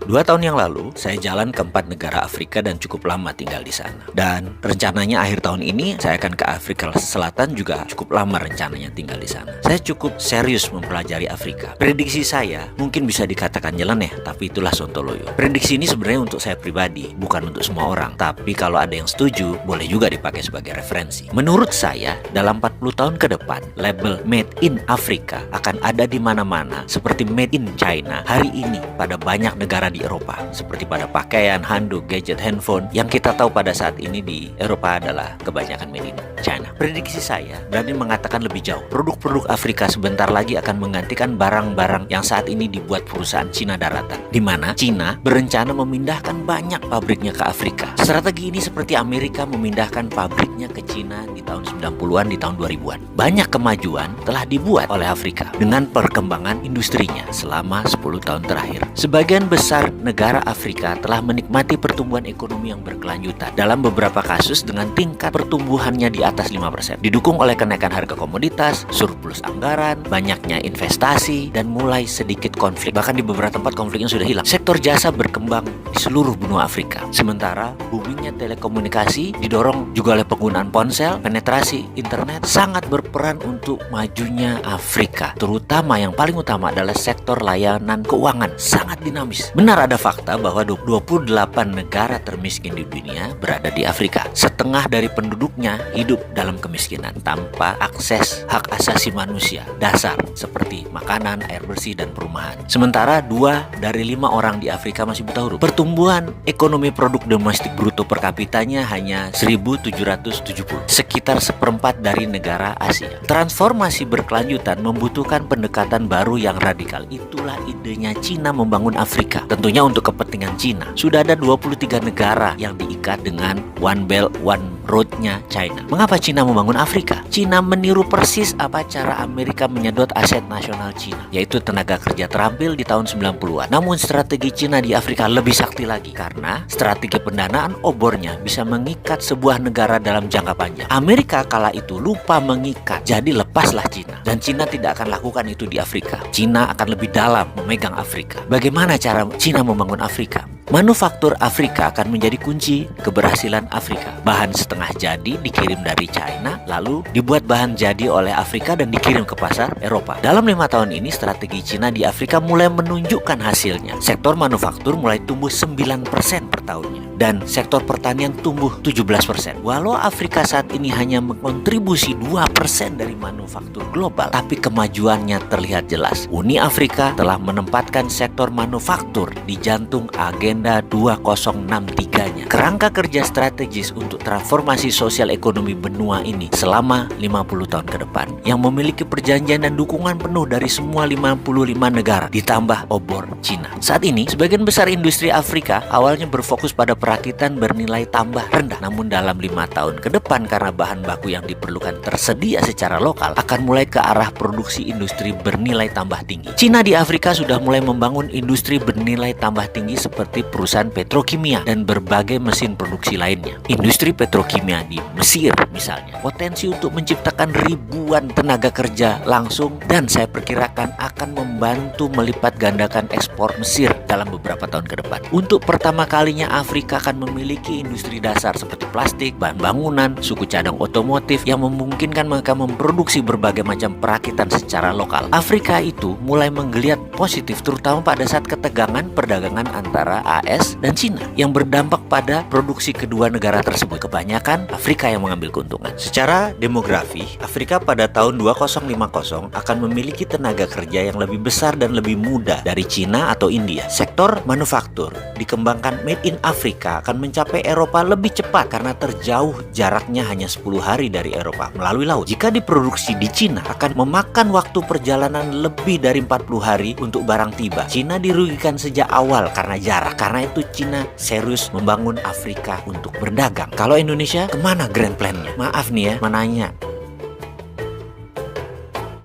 2 tahun yang lalu, saya jalan ke 4 negara Afrika dan cukup lama tinggal di sana. Dan rencananya akhir tahun ini, saya akan ke Afrika Selatan juga cukup lama rencananya tinggal di sana. Saya cukup serius mempelajari Afrika. Prediksi saya mungkin bisa dikatakan nyeleneh, tapi itulah sontoloyo. Prediksi ini sebenarnya untuk saya pribadi, bukan untuk semua orang. Tapi kalau ada yang setuju, boleh juga dipakai sebagai referensi. Menurut saya, dalam 40 tahun ke depan, label Made in Afrika akan ada di mana-mana, seperti Made in China hari ini pada banyak negara di Eropa, seperti pada pakaian, handuk, gadget, handphone. Yang kita tahu pada saat ini di Eropa adalah kebanyakan made in China. Prediksi saya berani mengatakan lebih jauh. Produk-produk Afrika sebentar lagi akan menggantikan barang-barang yang saat ini dibuat perusahaan Cina daratan, di mana Cina berencana memindahkan banyak pabriknya ke Afrika. Strategi ini seperti Amerika memindahkan pabriknya ke Cina di tahun 90-an, di tahun 2000-an. Banyak kemajuan telah dibuat oleh Afrika dengan perkembangan industrinya selama 10 tahun terakhir. Sebagian besar negara Afrika telah menikmati pertumbuhan ekonomi yang berkelanjutan, dalam beberapa kasus dengan tingkat pertumbuhannya di atas 5%, didukung oleh kenaikan harga komoditas, surplus anggaran, banyaknya investasi, dan mulai sedikit konflik. Bahkan di beberapa tempat konfliknya sudah hilang. Sektor jasa berkembang di seluruh benua Afrika. Sementara boomingnya telekomunikasi didorong juga oleh penggunaan ponsel. Penetrasi internet sangat berperan untuk majunya Afrika. Terutama yang paling utama adalah sektor layanan keuangan, sangat dinamis. Benar ada fakta bahwa 28 negara termiskin di dunia berada di Afrika. Setengah dari penduduknya hidup dalam kemiskinan tanpa akses hak asasi manusia dasar seperti makanan, air bersih, dan perumahan. Sementara 2 dari 5 orang di Afrika masih buta huruf. Pertumbuhan ekonomi produk domestik bruto per kapitanya hanya 1.770, sekitar seperempat dari negara Asia. Transformasi berkelanjutan membutuhkan pendekatan baru yang radikal. Itulah idenya Cina membangun Afrika. Tentunya untuk kepentingan Cina. Sudah ada 23 negara yang diikat dengan One Belt One Road-nya China. Mengapa Cina membangun Afrika? Cina meniru persis apa cara Amerika menyedot aset nasional Cina, yaitu tenaga kerja terampil di tahun 90-an. Namun strategi Cina di Afrika lebih sakti lagi, karena strategi pendanaan obornya bisa mengikat sebuah negara dalam jangka panjang. Amerika kala itu lupa mengikat, jadi lepaslah Cina. Dan Cina tidak akan lakukan itu di Afrika. Cina akan lebih dalam memegang Afrika. Bagaimana cara Cina membangun Afrika? Manufaktur Afrika akan menjadi kunci keberhasilan Afrika. Bahan setengah jadi dikirim dari China, lalu dibuat bahan jadi oleh Afrika dan dikirim ke pasar Eropa. Dalam 5 tahun ini, strategi Cina di Afrika mulai menunjukkan hasilnya. Sektor manufaktur mulai tumbuh 9% per tahunnya, dan sektor pertanian tumbuh 17%. Walau Afrika saat ini hanya mengontribusi 2% dari manufaktur global, tapi kemajuannya terlihat jelas. Uni Afrika telah menempatkan sektor manufaktur di jantung agenda 2063-nya. Kerangka kerja strategis untuk transformasi sosial ekonomi benua ini selama 50 tahun ke depan, yang memiliki perjanjian dan dukungan penuh dari semua 55 negara, ditambah obor Cina. Saat ini, sebagian besar industri Afrika awalnya berfokus pada perakitan bernilai tambah rendah. Namun dalam 5 tahun ke depan, karena bahan baku yang diperlukan tersedia secara lokal, akan mulai ke arah produksi industri bernilai tambah tinggi. Cina di Afrika sudah mulai membangun industri bernilai tambah tinggi seperti perusahaan petrokimia dan berbagai mesin produksi lainnya. Industri petrokimia di Mesir misalnya, potensi untuk menciptakan ribuan tenaga kerja langsung, dan saya perkirakan akan membantu melipat gandakan ekspor Mesir dalam beberapa tahun ke depan. Untuk pertama kalinya Afrika akan memiliki industri dasar seperti plastik, bahan bangunan, suku cadang otomotif yang memungkinkan mereka memproduksi berbagai macam perakitan secara lokal. Afrika itu mulai menggeliat positif, terutama pada saat ketegangan perdagangan antara AS dan Cina yang berdampak pada produksi kedua negara tersebut. Kebanyakan Afrika yang mengambil keuntungan. Secara demografi, Afrika pada tahun 2050 akan memiliki tenaga kerja yang lebih besar dan lebih muda dari Cina atau India. Sektor manufaktur dikembangkan Made in Afrika akan mencapai Eropa lebih cepat karena terjauh jaraknya hanya 10 hari dari Eropa melalui laut. Jika diproduksi di Cina, akan memakan waktu perjalanan lebih dari 40 hari untuk barang tiba. Cina dirugikan sejak awal karena jarak. Karena itu Cina serius membangun Afrika untuk berdagang. Kalau Indonesia, kemana grand plan-nya? Maaf nih ya, menanya.